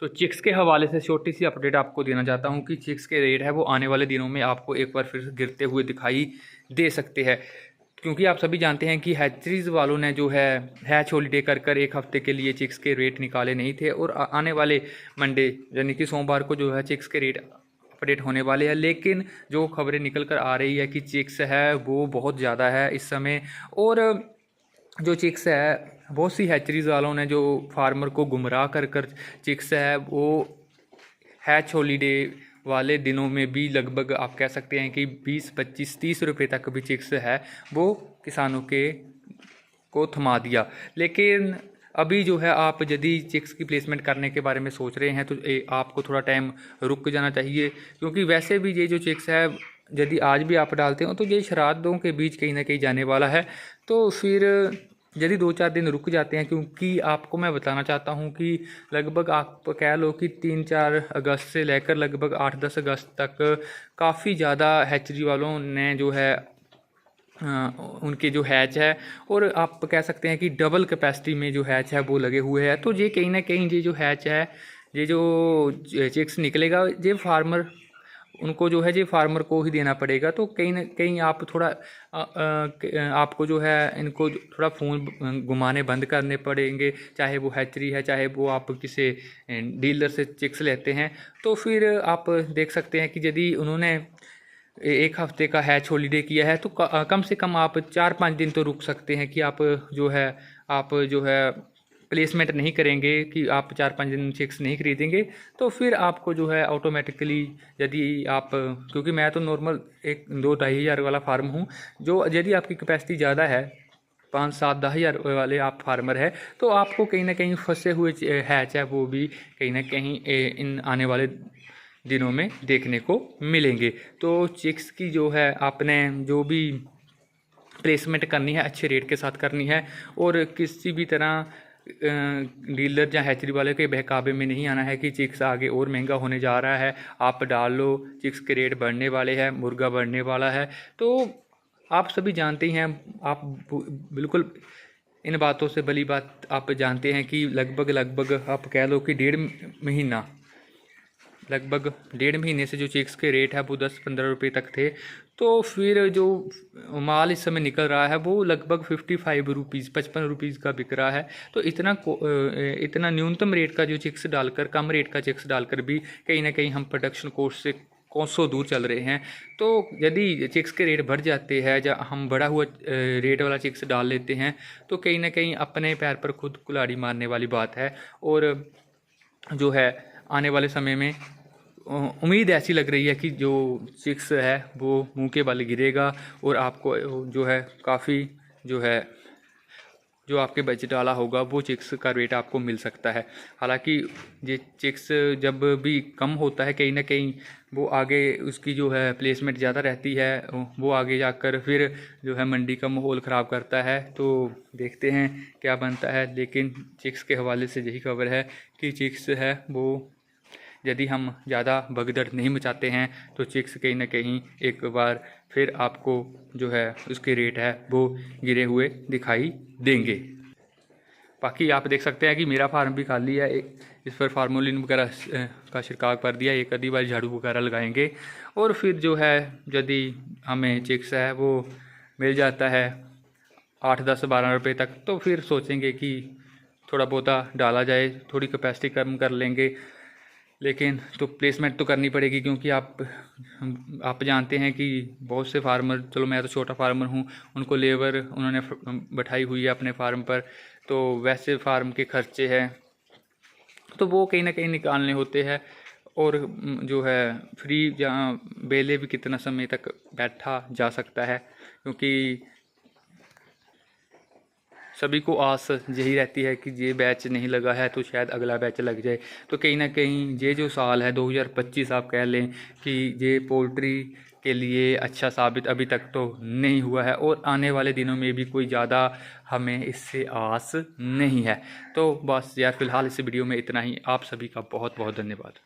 तो चिक्स के हवाले से छोटी सी अपडेट आपको देना चाहता हूँ कि चिक्स के रेट है वो आने वाले दिनों में आपको एक बार फिर गिरते हुए दिखाई दे सकते हैं, क्योंकि आप सभी जानते हैं कि हैचरीज वालों ने जो है हैच हॉलीडे कर कर एक हफ्ते के लिए चिक्स के रेट निकाले नहीं थे और आने वाले मंडे यानी कि सोमवार को जो है चिक्स के रेट अपडेट होने वाले हैं। लेकिन जो खबरें निकल कर आ रही है कि चिक्स है वो बहुत ज़्यादा है इस समय, और जो चिक्स है बहुत सी हैचरीज वालों ने जो फार्मर को गुमराह कर कर चिक्स है वो हैच हॉलीडे वाले दिनों में भी लगभग आप कह सकते हैं कि 20, 25, 30 रुपये तक भी चिक्स है वो किसानों के को थमा दिया। लेकिन अभी जो है आप यदि चिक्स की प्लेसमेंट करने के बारे में सोच रहे हैं तो आपको थोड़ा टाइम रुक जाना चाहिए, क्योंकि वैसे भी ये जो चिक्स है यदि आज भी आप डालते हो तो ये श्राद्धों के बीच कहीं ना कहीं जाने वाला है। तो फिर यदि 2-4 दिन रुक जाते हैं, क्योंकि आपको मैं बताना चाहता हूँ कि लगभग आप कह लो कि 3-4 अगस्त से लेकर लगभग 8-10 अगस्त तक काफ़ी ज़्यादा हैचरी वालों ने जो है उनके जो हैच है, और आप कह सकते हैं कि डबल कैपेसिटी में जो हैच है वो लगे हुए हैं। तो ये कहीं ना कहीं ये जो हैच है, ये जो चिक्स निकलेगा ये फार्मर उनको जो है ये फार्मर को ही देना पड़ेगा। तो कहीं ना कहीं आप थोड़ा आपको जो है इनको थोड़ा फ़ोन घुमाने बंद करने पड़ेंगे, चाहे वो हैचरी है चाहे वो आप किसी डीलर से चिक्स लेते हैं। तो फिर आप देख सकते हैं कि यदि उन्होंने एक हफ्ते का हैच हॉलीडे किया है तो कम से कम आप 4-5 दिन तो रुक सकते हैं कि आप जो है प्लेसमेंट नहीं करेंगे, कि आप 4-5 दिन चिक्स नहीं खरीदेंगे। तो फिर आपको जो है ऑटोमेटिकली यदि आप, क्योंकि मैं तो नॉर्मल 1-2-2.5 हज़ार वाला फार्म हूँ, जो यदि आपकी कैपेसिटी ज़्यादा है 5-7-10 हज़ार वाले आप फार्मर है तो आपको कहीं ना कहीं फंसे हुए हैच है वो भी कहीं ना कहीं इन आने वाले दिनों में देखने को मिलेंगे। तो चिक्स की जो है आपने जो भी प्लेसमेंट करनी है अच्छे रेट के साथ करनी है, और किसी भी तरह डीलर या हैचरी वाले के बहकावे में नहीं आना है कि चिक्स आगे और महंगा होने जा रहा है, आप डाल लो, चिक्स के रेट बढ़ने वाले हैं, मुर्गा बढ़ने वाला है। तो आप सभी जानते ही हैं, आप बिल्कुल इन बातों से भली बात आप जानते हैं कि लगभग आप कह लो कि लगभग 1.5 महीने से जो चिक्स के रेट है वो 10-15 रुपये तक थे। तो फिर जो माल इस समय निकल रहा है वो लगभग 55 रुपीज़ 55 रुपीज़ का बिक रहा है। तो इतना न्यूनतम रेट का जो चिक्स डालकर, कम रेट का चिक्स डालकर भी कहीं ना कहीं हम प्रोडक्शन कोस्ट से कोसों दूर चल रहे हैं। तो यदि चिक्स के रेट बढ़ जाते हैं या हम बढ़ा हुआ रेट वाला चिक्स डाल लेते हैं तो कहीं ना कहीं अपने पैर पर खुद कुल्हाड़ी मारने वाली बात है। और जो है आने वाले समय में उम्मीद ऐसी लग रही है कि जो चिक्स है वो मुंह के बल गिरेगा, और आपको जो है काफ़ी जो है जो आपके बजट डाला होगा वो चिक्स का रेट आपको मिल सकता है। हालांकि ये चिक्स जब भी कम होता है कहीं ना कहीं वो आगे उसकी जो है प्लेसमेंट ज़्यादा रहती है, वो आगे जाकर फिर जो है मंडी का माहौल ख़राब करता है। तो देखते हैं क्या बनता है। लेकिन चिक्स के हवाले से यही खबर है कि चिक्स है वो यदि हम ज़्यादा भगदड़ नहीं मचाते हैं तो चिक्स कहीं ना कहीं एक बार फिर आपको जो है उसके रेट है वो गिरे हुए दिखाई देंगे। बाकी आप देख सकते हैं कि मेरा फार्म भी खाली है, इस पर फार्मोलिन वगैरह का छिड़काव कर दिया, एक आधी बार झाड़ू वगैरह लगाएंगे, और फिर जो है यदि हमें चिक्स है वो मिल जाता है 8-10-12 रुपये तक तो फिर सोचेंगे कि थोड़ा बहुता डाला जाए, थोड़ी कैपेसिटी कम कर लेंगे। लेकिन तो प्लेसमेंट तो करनी पड़ेगी, क्योंकि आप जानते हैं कि बहुत से फार्मर, चलो मैं तो छोटा फार्मर हूँ, उनको लेबर उन्होंने बैठाई हुई है अपने फार्म पर, तो वैसे फार्म के खर्चे हैं तो वो कहीं ना कहीं निकालने होते हैं। और जो है फ्री जहाँ बेले भी कितना समय तक बैठा जा सकता है, क्योंकि सभी को आस यही रहती है कि ये बैच नहीं लगा है तो शायद अगला बैच लग जाए। तो कहीं ना कहीं ये जो साल है 2025 आप कह लें कि ये पोल्ट्री के लिए अच्छा साबित अभी तक तो नहीं हुआ है, और आने वाले दिनों में भी कोई ज़्यादा हमें इससे आस नहीं है। तो बस यार फ़िलहाल इस वीडियो में इतना ही। आप सभी का बहुत बहुत धन्यवाद।